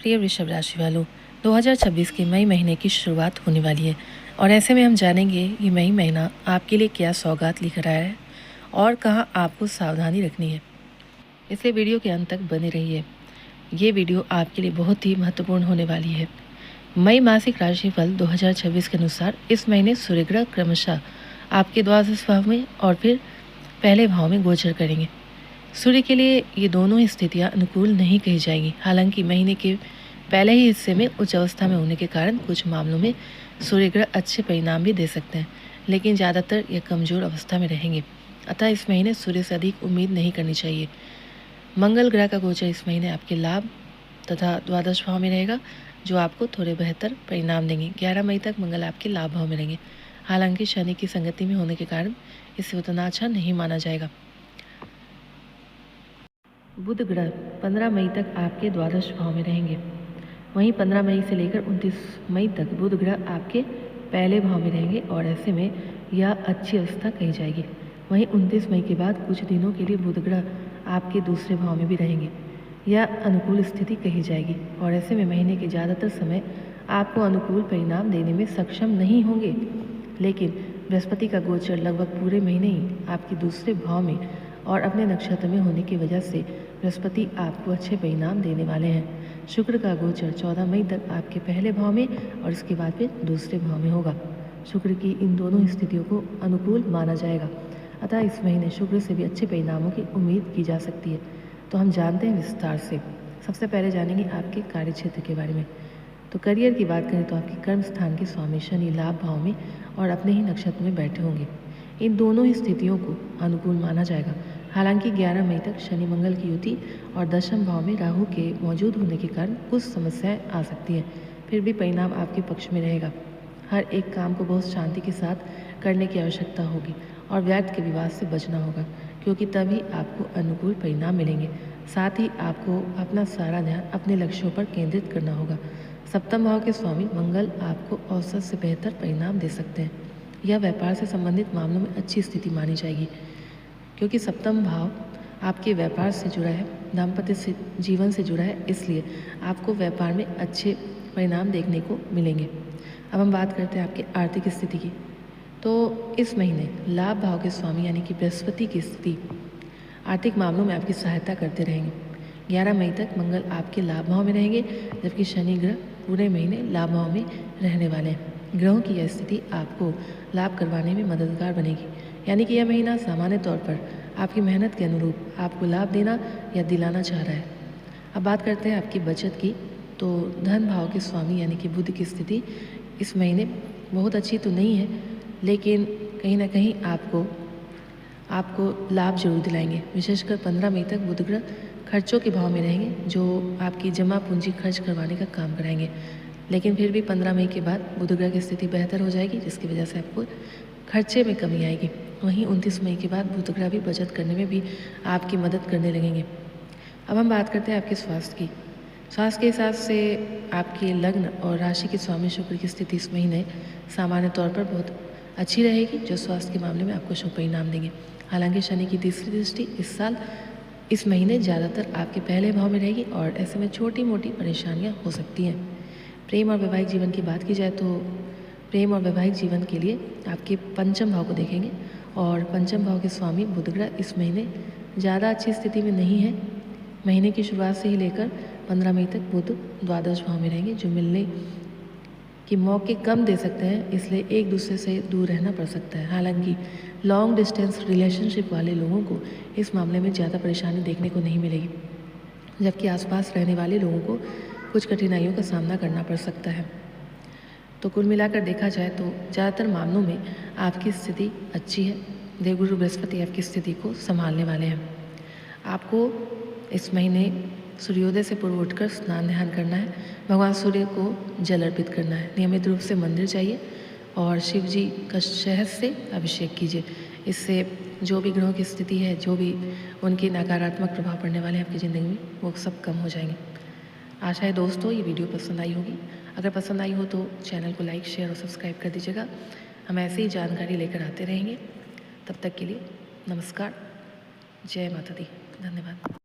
प्रिय वृषभ राशि वालों, 2026 के मई महीने की शुरुआत होने वाली है और ऐसे में हम जानेंगे ये मई महीना आपके लिए क्या सौगात लेकर आया है और कहाँ आपको सावधानी रखनी है। इसलिए वीडियो के अंत तक बने रहिए। ये वीडियो आपके लिए बहुत ही महत्वपूर्ण होने वाली है। मई मासिक राशिफल 2026 के अनुसार इस महीने सूर्य ग्रह क्रमशः आपके द्वादश भाव में और फिर पहले भाव में गोचर करेंगे। सूर्य के लिए ये दोनों ही स्थितियाँ अनुकूल नहीं कही जाएंगी। हालांकि महीने के पहले ही हिस्से में उच्च अवस्था में होने के कारण कुछ मामलों में सूर्य ग्रह अच्छे परिणाम भी दे सकते हैं, लेकिन ज़्यादातर ये कमज़ोर अवस्था में रहेंगे। अतः इस महीने सूर्य से अधिक उम्मीद नहीं करनी चाहिए। मंगल ग्रह का गोचर इस महीने आपके लाभ तथा द्वादश भाव में रहेगा, जो आपको थोड़े बेहतर परिणाम देंगे। 11 मई तक मंगल आपके लाभ भाव में रहेंगे। हालांकि शनि की संगति में होने के कारण इसे उतना अच्छा नहीं माना जाएगा। बुध ग्रह 15 मई तक आपके द्वादश भाव में रहेंगे। वहीं 15 मई से लेकर 29 मई तक बुध ग्रह आपके पहले भाव में रहेंगे और ऐसे में यह अच्छी अवस्था कही जाएगी। वहीं 29 मई के बाद कुछ दिनों के लिए बुध ग्रह आपके दूसरे भाव में भी रहेंगे। यह अनुकूल स्थिति कही जाएगी और ऐसे में महीने के ज़्यादातर समय आपको अनुकूल परिणाम देने में सक्षम नहीं होंगे। लेकिन बृहस्पति का गोचर लगभग पूरे महीने ही आपके दूसरे भाव में और अपने नक्षत्र में होने की वजह से बृहस्पति आपको अच्छे परिणाम देने वाले हैं। शुक्र का गोचर 14 मई तक आपके पहले भाव में और इसके बाद फिर दूसरे भाव में होगा। शुक्र की इन दोनों स्थितियों को अनुकूल माना जाएगा, अतः इस महीने शुक्र से भी अच्छे परिणामों की उम्मीद की जा सकती है। तो हम जानते हैं विस्तार से। सबसे पहले जानेंगे आपके कार्य क्षेत्र के बारे में। तो करियर की बात करें तो आपके कर्म स्थान के स्वामी शनि लाभ भाव में और अपने ही नक्षत्र में बैठे होंगे। इन दोनों ही स्थितियों को अनुकूल माना जाएगा। हालांकि 11 मई तक शनि मंगल की युति और दशम भाव में राहु के मौजूद होने के कारण कुछ समस्याएं आ सकती हैं, फिर भी परिणाम आपके पक्ष में रहेगा। हर एक काम को बहुत शांति के साथ करने की आवश्यकता होगी और व्यर्थ के विवाद से बचना होगा, क्योंकि तभी आपको अनुकूल परिणाम मिलेंगे। साथ ही आपको अपना सारा ध्यान अपने लक्ष्यों पर केंद्रित करना होगा। सप्तम भाव के स्वामी मंगल आपको औसत से बेहतर परिणाम दे सकते हैं। यह व्यापार से संबंधित मामलों में अच्छी स्थिति मानी जाएगी, क्योंकि सप्तम भाव आपके व्यापार से जुड़ा है, दाम्पत्य से जीवन से जुड़ा है, इसलिए आपको व्यापार में अच्छे परिणाम देखने को मिलेंगे। अब हम बात करते हैं आपकी आर्थिक स्थिति की। तो इस महीने लाभ भाव के स्वामी यानी कि बृहस्पति की स्थिति आर्थिक मामलों में आपकी सहायता करते रहेंगे। 11 मई तक मंगल आपके लाभ भाव में रहेंगे, जबकि शनि ग्रह पूरे महीने लाभ भाव में रहने वाले हैं। ग्रहों की यह स्थिति आपको लाभ करवाने में मददगार बनेगी, यानी कि यह महीना सामान्य तौर पर आपकी मेहनत के अनुरूप आपको लाभ देना या दिलाना चाह रहा है। अब बात करते हैं आपकी बचत की। तो धन भाव के स्वामी यानी कि बुध की स्थिति इस महीने बहुत अच्छी तो नहीं है, लेकिन कहीं ना कहीं आपको लाभ जरूर दिलाएंगे। विशेषकर 15 मई तक बुध ग्रह खर्चों के भाव में रहेंगे, जो आपकी जमा पूंजी खर्च करवाने का काम कराएंगे। लेकिन फिर भी 15 मई के बाद बुध ग्रह की स्थिति बेहतर हो जाएगी, जिसकी वजह से आपको खर्चे में कमी आएगी। वहीं 29 मई के बाद बुध ग्रह भी बचत करने में भी आपकी मदद करने लगेंगे। अब हम बात करते हैं आपके स्वास्थ्य की। स्वास्थ्य के हिसाब से आपके लग्न और राशि के स्वामी शुक्र की स्थिति इस महीने सामान्य तौर पर बहुत अच्छी रहेगी, जो स्वास्थ्य के मामले में आपको शुभ परिणाम देंगे। हालांकि शनि की तीसरी दृष्टि इस महीने ज़्यादातर आपके पहले भाव में रहेगी और ऐसे में छोटी मोटी परेशानियां हो सकती हैं। प्रेम और वैवाहिक जीवन की बात की जाए तो प्रेम और वैवाहिक जीवन के लिए आपके पंचम भाव को देखेंगे और पंचम भाव के स्वामी बुध ग्रह इस महीने ज़्यादा अच्छी स्थिति में नहीं है। महीने की शुरुआत से ही लेकर 15 मई तक बुध द्वादश भाव में रहेंगे, जो मिलने के मौके कम दे सकते हैं, इसलिए एक दूसरे से दूर रहना पड़ सकता है। हालांकि लॉन्ग डिस्टेंस रिलेशनशिप वाले लोगों को इस मामले में ज़्यादा परेशानी देखने को नहीं मिलेगी, जबकि आसपास रहने वाले लोगों को कुछ कठिनाइयों का सामना करना पड़ सकता है। तो कुल मिलाकर देखा जाए तो ज़्यादातर मामलों में आपकी स्थिति अच्छी है। देवगुरु बृहस्पति आपकी स्थिति को संभालने वाले हैं। आपको इस महीने सूर्योदय से पूर्व उठकर स्नान ध्यान करना है, भगवान सूर्य को जल अर्पित करना है, नियमित रूप से मंदिर जाइए और शिव जी का शहद से अभिषेक कीजिए। इससे जो भी ग्रहों की स्थिति है, जो भी उनके नकारात्मक प्रभाव पड़ने वाले हैं आपकी ज़िंदगी में, वो सब कम हो जाएंगे। आशा है दोस्तों ये वीडियो पसंद आई होगी। अगर पसंद आई हो तो चैनल को लाइक शेयर और सब्सक्राइब कर दीजिएगा। हम ऐसे ही जानकारी लेकर आते रहेंगे। तब तक के लिए नमस्कार, जय माता दी, धन्यवाद।